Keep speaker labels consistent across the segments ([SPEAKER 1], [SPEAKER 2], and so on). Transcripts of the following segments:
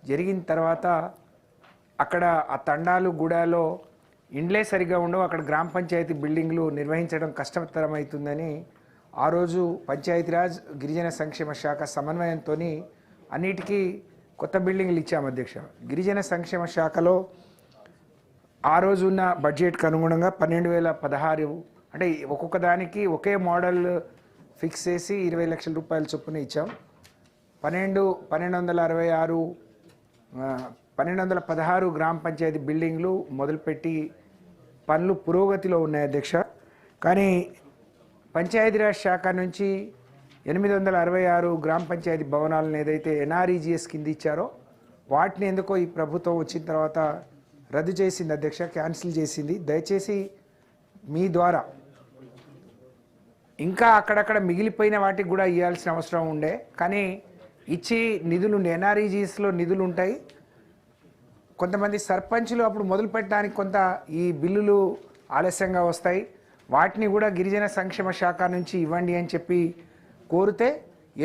[SPEAKER 1] జరిగిన తర్వాత అక్కడ ఆ తండాలు గూడాలో ఇండ్లే సరిగా ఉండవు, అక్కడ గ్రామ పంచాయతీ బిల్డింగ్లు నిర్వహించడం కష్టతరమవుతుందని ఆ రోజు పంచాయతీరాజ్ గిరిజన సంక్షేమ శాఖ సమన్వయంతో అన్నిటికీ కొత్త బిల్డింగ్లు ఇచ్చాము అధ్యక్ష. గిరిజన సంక్షేమ శాఖలో ఆ రోజు ఉన్న బడ్జెట్కి అనుగుణంగా 12,016 అంటే ఒక్కొక్క దానికి ఒకే మోడల్ ఫిక్స్ చేసి 20 లక్షల రూపాయల చొప్పున ఇచ్చాం. 1216 గ్రామ పంచాయతీ బిల్డింగ్లు మొదలుపెట్టి పనులు పురోగతిలో ఉన్నాయి అధ్యక్ష. కానీ పంచాయతీరాజ్ శాఖ నుంచి 866 గ్రామ పంచాయతీ భవనాలను ఏదైతే ఎన్ఆర్ఈజీఎస్ కింద ఇచ్చారో వాటిని ఎందుకో ఈ ప్రభుత్వం వచ్చిన తర్వాత రద్దు చేసింది అధ్యక్ష, క్యాన్సిల్ చేసింది. దయచేసి మీ ద్వారా ఇంకా అక్కడక్కడ మిగిలిపోయిన వాటికి కూడా ఇవ్వాల్సిన అవసరం ఉండే, కానీ ఇచ్చి నిధులు ఎన్ఆర్ఈజీఎస్లో నిధులు ఉంటాయి. కొంతమంది సర్పంచులు అప్పుడు మొదలు పెట్టడానికి కొంత ఈ బిల్లులు ఆలస్యంగా వస్తాయి, వాటిని కూడా గిరిజన సంక్షేమ శాఖ నుంచి ఇవ్వండి అని చెప్పి కోరితే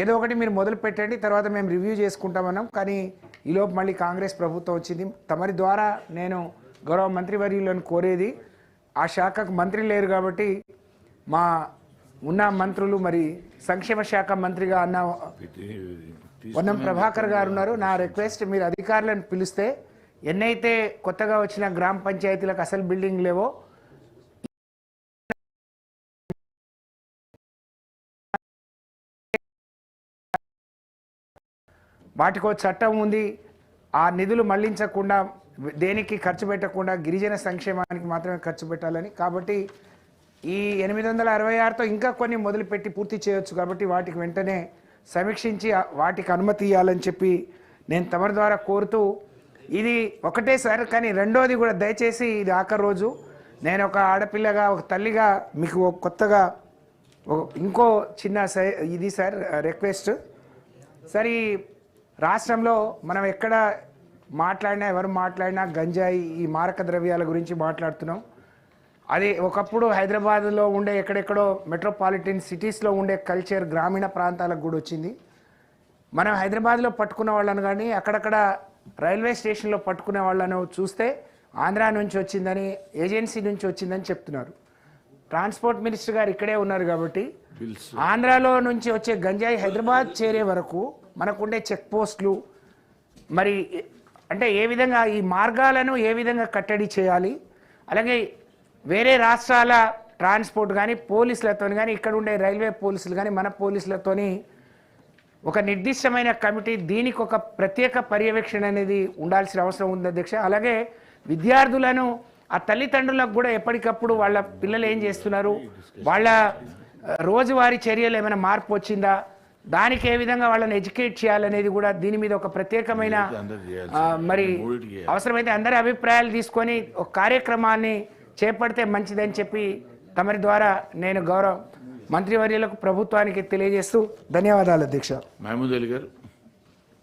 [SPEAKER 1] ఏదో ఒకటి మీరు మొదలు పెట్టండి, తర్వాత మేము రివ్యూ చేసుకుంటామన్నాం. కానీ ఈలోపు మళ్ళీ కాంగ్రెస్ ప్రభుత్వం వచ్చింది. తమరి ద్వారా నేను గౌరవ మంత్రివర్యులను కోరేది, ఆ శాఖకు మంత్రి లేరు కాబట్టి మా ఉన్న మంత్రులు, మరి సంక్షేమ శాఖ మంత్రిగా అన్న పొన్నం ప్రభాకర్ గారు ఉన్నారు. నా రిక్వెస్ట్, మీరు అధికారులను పిలిస్తే ఎన్నైతే కొత్తగా వచ్చిన గ్రామ పంచాయతీలకు అసలు బిల్డింగ్ లేవో వాటికో చట్టం ఉంది, ఆ నిధులు మళ్లించకుండా దేనికి ఖర్చు పెట్టకుండా గిరిజన సంక్షేమానికి మాత్రమే ఖర్చు పెట్టాలని. కాబట్టి ఈ 866తో ఇంకా కొన్ని మొదలుపెట్టి పూర్తి చేయొచ్చు, కాబట్టి వాటికి వెంటనే సమీక్షించి వాటికి అనుమతి ఇవ్వాలని చెప్పి నేను తమరి ద్వారా కోరుతూ, ఇది ఒకటేసారి కానీ రెండోది కూడా దయచేసి ఇది ఆఖరి రోజు, నేను ఒక ఆడపిల్లగా ఒక తల్లిగా మీకు కొత్తగా ఇంకో చిన్న ఇది సార్ రిక్వెస్ట్ సార్. ఈ రాష్ట్రంలో మనం ఎక్కడ మాట్లాడినా ఎవరు మాట్లాడినా గంజాయి ఈ మారక ద్రవ్యాల గురించి మాట్లాడుతున్నాం. అది ఒకప్పుడు హైదరాబాద్లో ఉండే ఎక్కడెక్కడో మెట్రోపాలిటన్ సిటీస్లో ఉండే కల్చర్ గ్రామీణ ప్రాంతాలకు కూడా వచ్చింది. మనం హైదరాబాద్లో పట్టుకున్న వాళ్ళను కానీ అక్కడక్కడ రైల్వే స్టేషన్లో పట్టుకునే వాళ్ళను చూస్తే ఆంధ్రా నుంచి వచ్చిందని, ఏజెన్సీ నుంచి వచ్చిందని చెప్తున్నారు. ట్రాన్స్పోర్ట్ మినిస్టర్ గారు ఇక్కడే ఉన్నారు కాబట్టి ఆంధ్రాలో నుంచి వచ్చే గంజాయి హైదరాబాద్ చేరే వరకు మనకుండే చెక్ పోస్టులు, మరి అంటే ఏ విధంగా ఈ మార్గాలను ఏ విధంగా కట్టడి చేయాలి, అలాగే వేరే రాష్ట్రాల ట్రాన్స్పోర్ట్ కానీ పోలీసులతో కానీ ఇక్కడ ఉండే రైల్వే పోలీసులు కానీ మన పోలీసులతోని ఒక నిర్దిష్టమైన కమిటీ, దీనికి ఒక ప్రత్యేక పర్యవేక్షణ అనేది ఉండాల్సిన అవసరం ఉంది అధ్యక్ష. అలాగే విద్యార్థులను ఆ తల్లిదండ్రులకు కూడా ఎప్పటికప్పుడు వాళ్ళ పిల్లలు ఏం చేస్తున్నారు, వాళ్ళ రోజువారీ చర్యలు ఏమైనా మార్పు వచ్చిందా, దానికి ఏ విధంగా వాళ్ళని ఎడ్యుకేట్ చేయాలనేది కూడా దీని మీద ఒక ప్రత్యేకమైన మరి అవసరమైతే అందరి అభిప్రాయాలు తీసుకొని ఒక కార్యక్రమాన్ని చేపడితే మంచిదని చెప్పి తమరి ద్వారా నేను గౌరవ మంత్రివర్యులకు ప్రభుత్వానికి తెలియజేస్తూ ధన్యవాదాలు అధ్యక్ష.
[SPEAKER 2] మహమూద్ అలీ గారు.